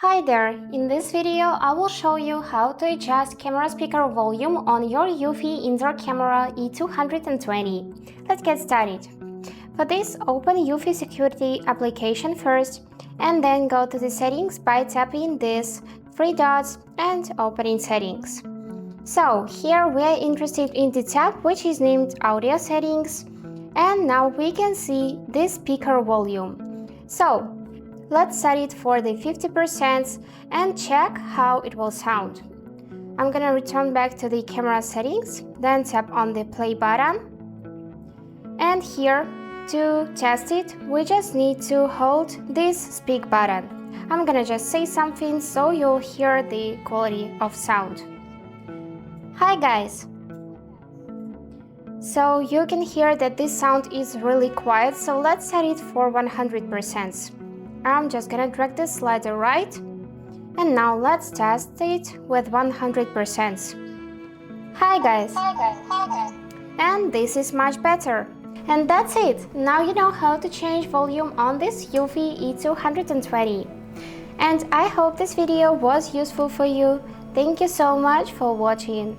Hi there, in this video I will show you how to adjust camera speaker volume on your Eufy Indoor Camera E220. Let's get started. For this, open Eufy Security application first and then go to the settings by tapping these three dots and opening settings. So here we are interested in the tab which is named Audio Settings, and now we can see this speaker volume. So let's set it for the 50% and check how it will sound. I'm gonna return back to the camera settings, then tap on the play button. And here, to test it, we just need to hold this speak button. I'm gonna just say something so you'll hear the quality of sound. Hi guys! So you can hear that this sound is really quiet, so let's set it for 100%. I'm just gonna drag the slider right, and now let's test it with 100%. Hi guys! And this is much better. And that's it! Now you know how to change volume on this Eufy E220. And I hope this video was useful for you. Thank you so much for watching.